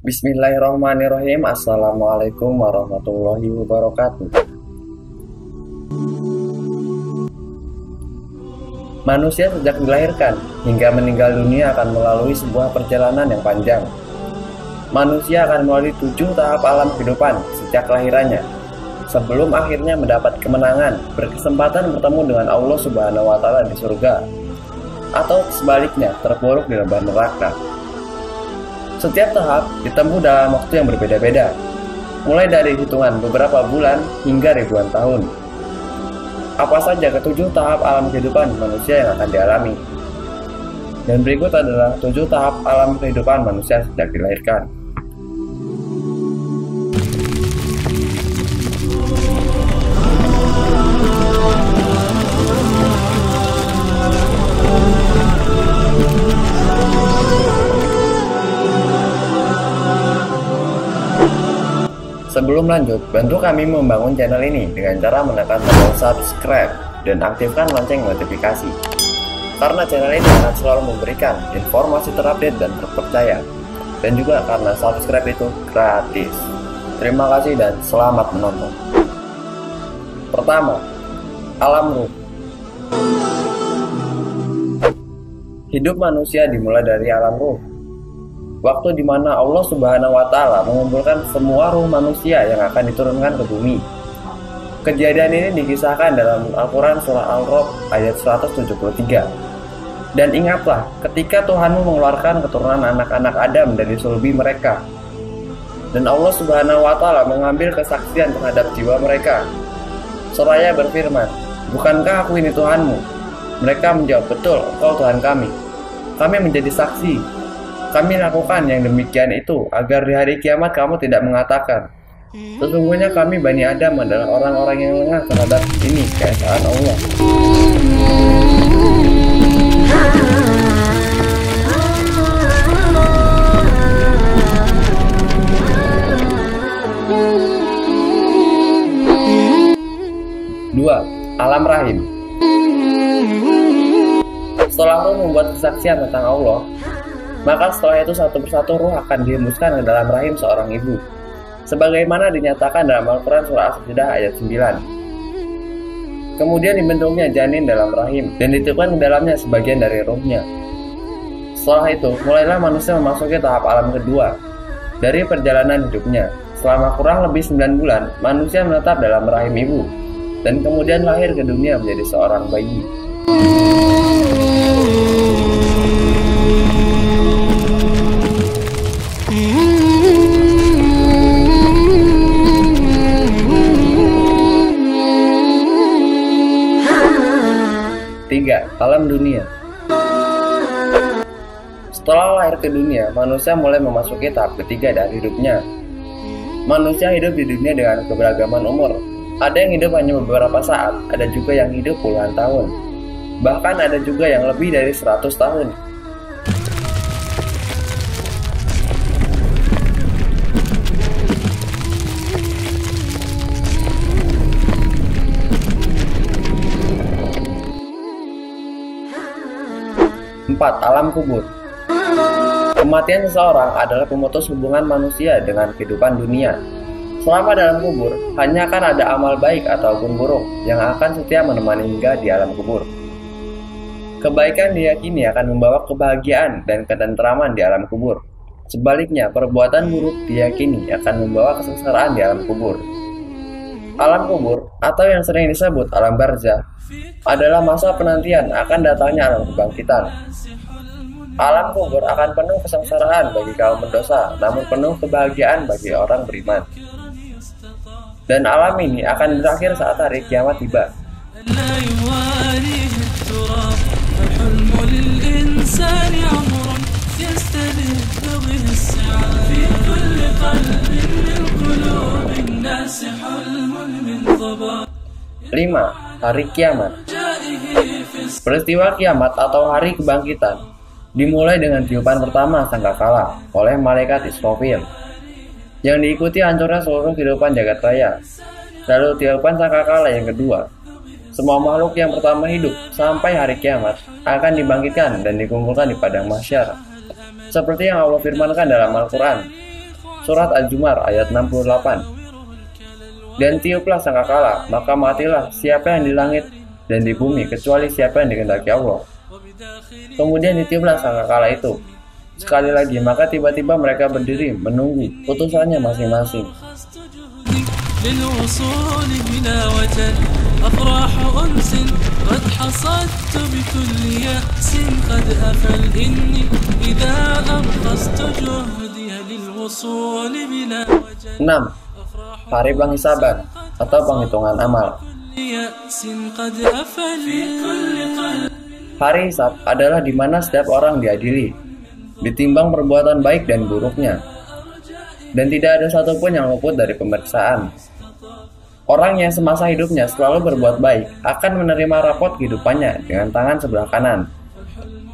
Bismillahirrahmanirrahim. Assalamualaikum warahmatullahi wabarakatuh. Manusia sejak dilahirkan hingga meninggal dunia akan melalui sebuah perjalanan yang panjang. Manusia akan melalui 7 tahap alam kehidupan sejak kelahirannya, sebelum akhirnya mendapat kemenangan, berkesempatan bertemu dengan Allah Subhanahu wa Ta'ala di surga, atau sebaliknya terpuruk di lembah neraka. Setiap tahap ditempuh dalam waktu yang berbeda-beda, mulai dari hitungan beberapa bulan hingga ribuan tahun. Apa saja ke-7 tahap alam kehidupan manusia yang akan dialami? Dan berikut adalah 7 tahap alam kehidupan manusia sejak dilahirkan. Sebelum lanjut, bantu kami membangun channel ini dengan cara menekan tombol subscribe dan aktifkan lonceng notifikasi. Karena channel ini akan selalu memberikan informasi terupdate dan terpercaya. Dan juga karena subscribe itu gratis. Terima kasih dan selamat menonton. Pertama, alam ruh. Hidup manusia dimulai dari alam ruh. Waktu di mana Allah Subhanahu wa Ta'ala mengumpulkan semua ruh manusia yang akan diturunkan ke bumi. Kejadian ini dikisahkan dalam Al-Quran surah Al-Ra'd ayat 173. Dan ingatlah ketika Tuhanmu mengeluarkan keturunan anak-anak Adam dari sulbi mereka, dan Allah Subhanahu wa Ta'ala mengambil kesaksian terhadap jiwa mereka, seraya berfirman, "Bukankah aku ini Tuhanmu?" Mereka menjawab, "Betul, Engkau Tuhan kami. Kami menjadi saksi. Kami lakukan yang demikian itu agar di hari kiamat kamu tidak mengatakan, sesungguhnya kami Bani Adam adalah orang-orang yang lengah terhadap ini keesaan Allah." Dua, alam rahim. Setelah ruh membuat kesaksian tentang Allah, maka setelah itu satu persatu ruh akan dihembuskan ke dalam rahim seorang ibu, sebagaimana dinyatakan dalam Al-Quran surah As-Sajdah ayat 9. Kemudian dibentuknya janin dalam rahim dan ditiupkan ke dalamnya sebagian dari ruhnya. Setelah itu, mulailah manusia memasuki tahap alam kedua dari perjalanan hidupnya. Selama kurang lebih 9 bulan, manusia menetap dalam rahim ibu dan kemudian lahir ke dunia menjadi seorang bayi. Tiga, alam dunia. Setelah lahir ke dunia, manusia mulai memasuki tahap ketiga dari hidupnya. Manusia hidup di dunia dengan keberagaman umur. Ada yang hidup hanya beberapa saat, ada juga yang hidup puluhan tahun. Bahkan ada juga yang lebih dari 100 tahun. Empat, alam kubur. Kematian seseorang adalah pemutus hubungan manusia dengan kehidupan dunia. Selama dalam kubur, hanya akan ada amal baik ataupun buruk yang akan setia menemani hingga di alam kubur. Kebaikan diyakini akan membawa kebahagiaan dan ketentraman di alam kubur. Sebaliknya, perbuatan buruk diyakini akan membawa kesengsaraan di alam kubur. Alam kubur, atau yang sering disebut alam barzah, adalah masa penantian akan datangnya alam kebangkitan. Alam kubur akan penuh kesengsaraan bagi kaum berdosa, namun penuh kebahagiaan bagi orang beriman. Dan alam ini akan berakhir saat hari kiamat tiba. يستبد به السعادة في كل قلب من قلوب الناس حلم من ضباب. 5. hari kiamat. Peristiwa kiamat atau hari kebangkitan dimulai dengan tiupan pertama sangkakala oleh malaikat Israfil, yang diikuti hancurnya seluruh kehidupan jagat raya. Lalu tiupan sangkakala yang kedua, semua makhluk yang pertama hidup sampai hari kiamat akan dibangkitkan dan dikumpulkan di padang mahsyar, seperti yang Allah firmankan dalam Al-Quran, surat Al-Zumar ayat 68. Dan tiuplah sangkakala, maka matilah siapa yang di langit dan di bumi kecuali siapa yang dikehendaki Allah. Kemudian ditiuplah sangkakala itu sekali lagi, maka tiba-tiba mereka berdiri menunggu putusannya masing-masing. Enam, hari penghisaban atau penghitungan amal. Hari hisab adalah di mana setiap orang diadili, ditimbang perbuatan baik dan buruknya, dan tidak ada satupun yang luput dari pemeriksaan. Orang yang semasa hidupnya selalu berbuat baik akan menerima rapot kehidupannya dengan tangan sebelah kanan.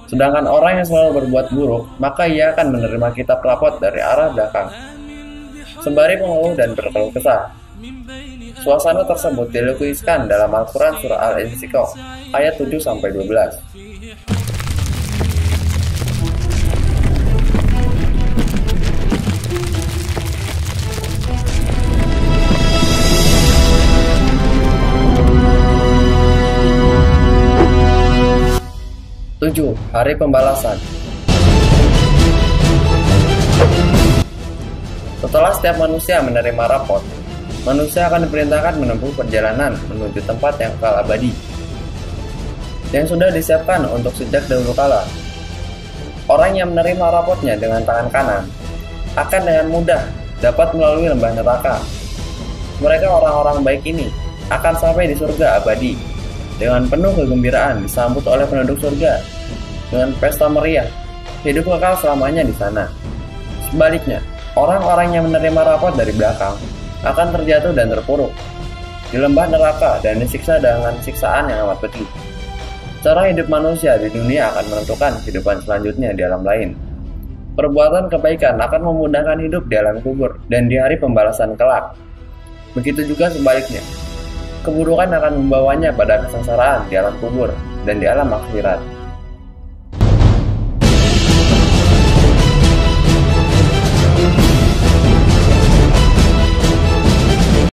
Sedangkan orang yang selalu berbuat buruk, maka ia akan menerima kitab rapot dari arah belakang. Sembari mengeluh dan berkeluh kesah. Suasana tersebut dilukiskan dalam Al-Quran surah Al-Insyirah ayat 7-12. 7. Hari pembalasan. Setelah setiap manusia menerima rapot, manusia akan diperintahkan menempuh perjalanan menuju tempat yang kekal abadi, yang sudah disiapkan untuk sejak dahulu kala. Orang yang menerima rapotnya dengan tangan kanan akan dengan mudah dapat melalui lembah neraka. Mereka orang-orang baik ini akan sampai di surga abadi dengan penuh kegembiraan, disambut oleh penduduk surga dengan pesta meriah, hidup kekal selamanya di sana. Sebaliknya, orang-orang yang menerima rapot dari belakang akan terjatuh dan terpuruk di lembah neraka dan disiksa dengan siksaan yang amat pedih. Cara hidup manusia di dunia akan menentukan kehidupan selanjutnya di alam lain. Perbuatan kebaikan akan memudahkan hidup di alam kubur dan di hari pembalasan kelak. Begitu juga sebaliknya, keburukan akan membawanya pada kesengsaraan di alam kubur dan di alam akhirat.